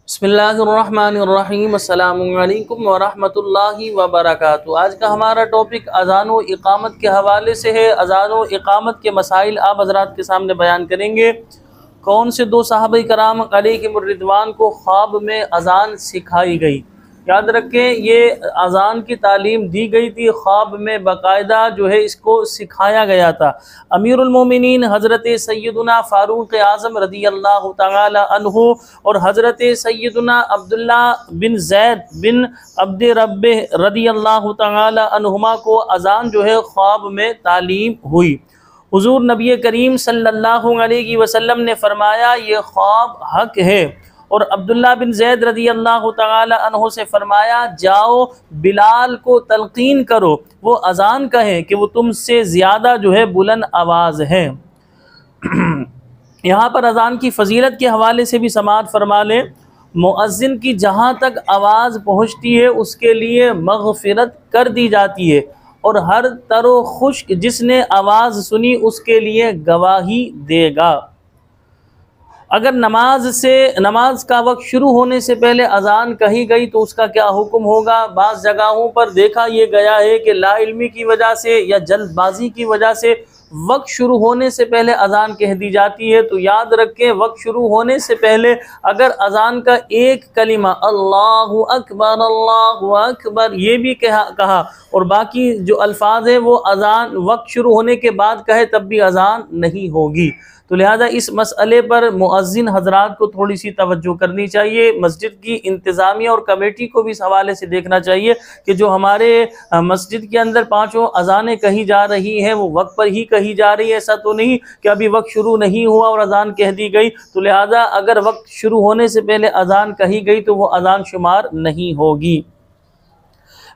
बिस्मिल्लाहिर्रहमानिर्रहीम अस्सलामुअलैकुम वरहमतुल्लाहि वबरकातुहू। आज का हमारा टॉपिक अज़ान व इक़ामत के हवाले से है। अज़ान व इक़ामत के मसाइल आप हज़रात के सामने बयान करेंगे। कौन से दो सहाबा कराम अलैहिमुर रिदवान को ख्वाब में अज़ान सिखाई गई? याद रखें, ये अज़ान की तालीम दी गई थी, ख्वाब में बाकायदा जो है इसको सिखाया गया था। अमीरुल मोमिनीन हज़रत सैयदुना फ़ारूक़ आज़म रज़ियल्लाहु तआला अन्हु और हज़रत सैयदुना अब्दुल्ला बिन ज़ैद बिन अब्द रब्बे रज़ियल्लाहु तआला अन्हुमा को अज़ान जो है ख्वाब में तालीम हुई। हुज़ूर नबी करीम सल्लल्लाहु अलैहि वसल्लम ने फरमाया, ये ख्वाब हक है। और अब्दुल्ला बिन ज़ैद रज़ियल्लाहु तआला अन्हु से फरमाया, जाओ बिलाल को तलकीन करो, वो अज़ान कहें कि वो तुमसे ज़्यादा जो है बुलंद आवाज़ है। यहाँ पर अज़ान की फ़जीलत के हवाले से भी समाअत फरमा लें। मुअज़्ज़िन की जहाँ तक आवाज़ पहुँचती है उसके लिए मग़फ़िरत कर दी जाती है, और हर तरो खुश्क जिसने आवाज़ सुनी उसके लिए गवाही देगा। अगर नमाज का वक्त शुरू होने से पहले अज़ान कही गई तो उसका क्या हुक्म होगा? बाज़ जगहों पर देखा ये गया है कि लाइल्मी की वजह से या जल्दबाजी की वजह से वक्त शुरू होने से पहले अज़ान कह दी जाती है। तो याद रखें, वक्त शुरू होने से पहले अगर अज़ान का एक कलिमा अल्लाहु अकबर ये भी कहा और बाकी जो अल्फाज हैं वो अज़ान वक्त शुरू होने के बाद कहे तब भी अज़ान नहीं होगी। तो लिहाजा इस मसले पर मुअज़्ज़िन हज़रात को थोड़ी सी तवज्जो करनी चाहिए। मस्जिद की इंतज़ामिया और कमेटी को भी इस हवाले से देखना चाहिए कि जो हमारे मस्जिद के अंदर पाँचों अज़ानें कही जा रही हैं वो वक्त पर ही कही जा रही है। ऐसा तो नहीं कि अभी वक्त शुरू नहीं हुआ और अज़ान कह दी गई। तो लिहाजा अगर वक्त शुरू होने से पहले अज़ान कही गई तो वो अज़ान शुमार नहीं होगी।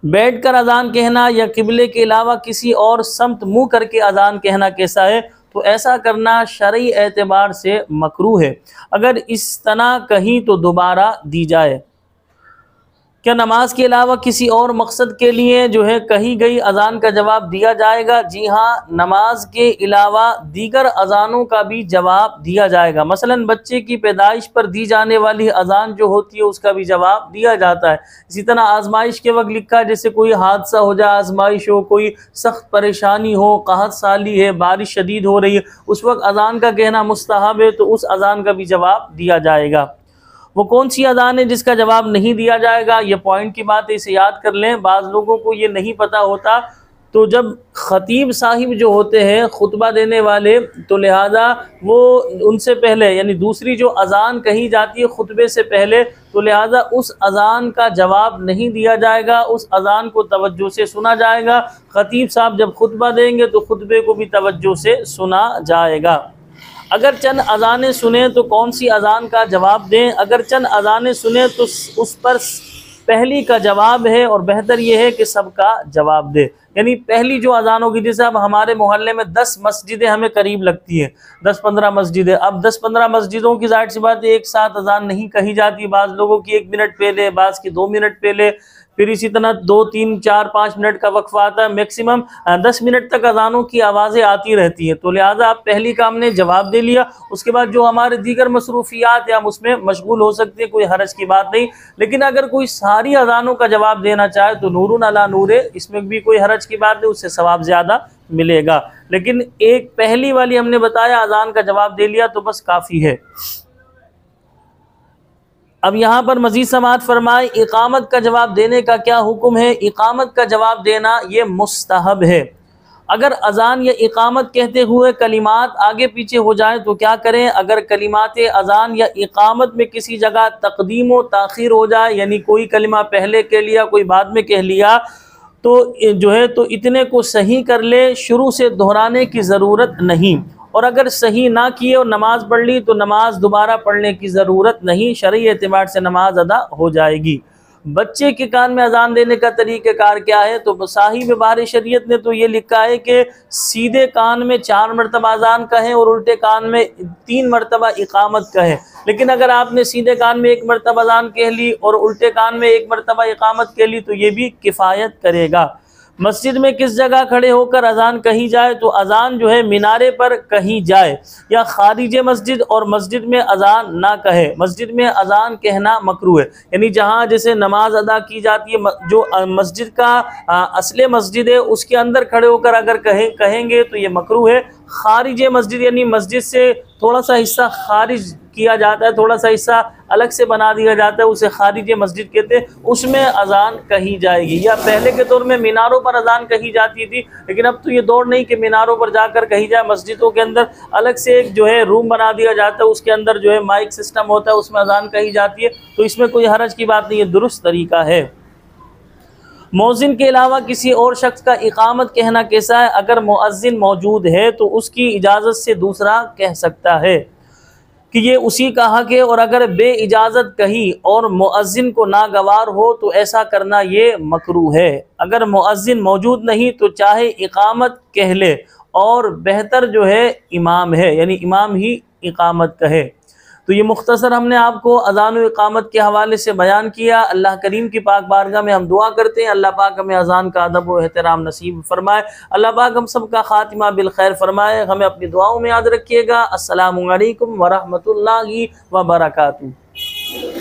बैठ कर अज़ान कहना या किबले के अलावा किसी और समत मुँह करके अज़ान कहना कैसा है? तो ऐसा करना शरई एतबार से मकरूह है। अगर इस तरह कहीं तो दोबारा दी जाए। क्या नमाज के अलावा किसी और मकसद के लिए जो है कही गई अज़ान का जवाब दिया जाएगा? जी हाँ, नमाज के अलावा दीगर अज़ानों का भी जवाब दिया जाएगा। मसलन बच्चे की पैदाइश पर दी जाने वाली अज़ान जो होती है उसका भी जवाब दिया जाता है। इसी तरह आजमाइश के वक्त लिखा है, जैसे कोई हादसा हो जाए, आजमाइश हो, कोई सख्त परेशानी हो, कहत साली है, बारिश शदीद हो रही है, उस वक्त अज़ान का कहना मुस्तहब है, तो उस अज़ान का भी जवाब दिया जाएगा। वो कौन सी अज़ान है जिसका जवाब नहीं दिया जाएगा? ये पॉइंट की बात है, इसे याद कर लें। बाज़ लोगों को ये नहीं पता होता, तो जब ख़तीब साहिब जो होते हैं खुतबा देने वाले, तो लिहाजा वो उनसे पहले यानी दूसरी जो अज़ान कही जाती है खुतबे से पहले, तो लिहाजा उस अज़ान का जवाब नहीं दिया जाएगा, उस अज़ान को तवज्जो से सुना जाएगा। ख़तीब साहब जब खुतबा देंगे तो खुतबे को भी तवज्जो से सुना जाएगा। अगर चंद अज़ानें सुने तो कौन सी अज़ान का जवाब दें? अगर चंद अज़ानें सुने तो उस पर पहली का जवाब है, और बेहतर यह है कि सबका जवाब दे। यानी पहली जो अज़ान होगी, जैसे अब हमारे मोहल्ले में 10 मस्जिदें हमें करीब लगती हैं, 10-15 मस्जिदें। अब 10-15 मस्जिदों की ज़ाहिर सी बात है एक साथ अज़ान नहीं कही जाती। बाज़ लोगों की 1 मिनट पहले, बाज़ की 2 मिनट पहले, फिर इसी तरह 2, 3, 4, 5 मिनट का वक्फा आता है। मैक्सिमम 10 मिनट तक अज़ानों की आवाज़ें आती रहती हैं। तो लिहाजा आप पहली का हमने जवाब दे लिया, उसके बाद जो हमारे दीगर मसरूफियात है हम उसमें मशगूल हो सकते हैं, कोई हरज की बात नहीं। लेकिन अगर कोई सारी अज़ानों का जवाब देना चाहे तो नूरुन अला नूर है, इसमें भी कोई हरज की बात नहीं, उससे सवाब ज़्यादा मिलेगा। लेकिन एक पहली वाली हमने बताया अज़ान का जवाब दे लिया तो बस काफ़ी है। अब यहाँ पर मज़ीद समाअत फरमाए, इक़ामत का जवाब देने का क्या हुक्म है? इक़ामत का जवाब देना ये मुस्तहब है। अगर अज़ान या इक़ामत कहते हुए कलिमात आगे पीछे हो जाए तो क्या करें? अगर कलिमात अज़ान या इक़ामत में किसी जगह तक़दीम व ताख़ीर हो जाए, यानी कोई कलिमा पहले कह लिया कोई बाद में कह लिया, तो जो है तो इतने को सही कर ले, शुरू से दोहराने की ज़रूरत नहीं। और अगर सही ना किए और नमाज़ पढ़ ली तो नमाज दोबारा पढ़ने की ज़रूरत नहीं, शरई एतबार से नमाज अदा हो जाएगी। बच्चे के कान में अज़ान देने का तरीक़ाकार क्या है? तो साहिब बार शरीयत ने तो ये लिखा है कि सीधे कान में 4 मरतबा अज़ान कहें और उल्टे कान में 3 मरतबा इक़ामत कहें। लेकिन अगर आपने सीधे कान में 1 मरतबा अज़ान कह ली और उल्टे कान में 1 मरतबा इक़ामत कह ली तो ये भी किफ़ायत करेगा। मस्जिद में किस जगह खड़े होकर अजान कही जाए, तो अजान जो है मीनारे पर कही जाए या खारिज मस्जिद, और मस्जिद में अजान ना कहे। मस्जिद में अजान कहना मकरूह है, यानी जहाँ जैसे नमाज अदा की जाती है, जो मस्जिद का असले मस्जिद है उसके अंदर खड़े होकर अगर कहेंगे तो ये मकरूह है। खारिज मस्जिद यानी मस्जिद से थोड़ा सा हिस्सा खारिज किया जाता है, थोड़ा सा हिस्सा अलग से बना दिया जाता है, उसे खारिज मस्जिद कहते हैं, उसमें अजान कही जाएगी। या पहले के दौर में मीनारों पर अजान कही जाती थी, लेकिन अब तो ये दौर नहीं कि मीनारों पर जाकर कही जाए। मस्जिदों के अंदर अलग से एक जो है रूम बना दिया जाता है, उसके अंदर जो है माइक सिस्टम होता है, उसमें अजान कही जाती है, तो इसमें कोई हरज की बात नहीं है, दुरुस्त तरीका है। मौज़िन के अलावा किसी और शख्स का इकामत कहना कैसा है? अगर मुअज्जिन मौजूद है तो उसकी इजाज़त से दूसरा कह सकता है कि ये उसी का हक है, और अगर बे इजाज़त कही और मुअज्जिन को नागवार हो तो ऐसा करना ये मकरूह है। अगर मुअज्जिन मौजूद नहीं तो चाहे इकामत कह ले, और बेहतर जो है इमाम है, यानी इमाम ही इकामत कहे। तो ये मुख्तसर हमने आपको अज़ान व इकामत के हवाले से बयान किया। अल्लाह करीम की पाक बारगाह में हम दुआ करते हैं, अल्लाह पाक हमें अज़ान का अदब व एहतराम नसीब फरमाए। अल्लाह पाक हम सब का खातिमा बिल खैर फरमाए। हमें अपनी दुआओं में याद रखिएगा। अस्सलामु अलैकुम व रहमतुल्लाहि व बरकातुहू।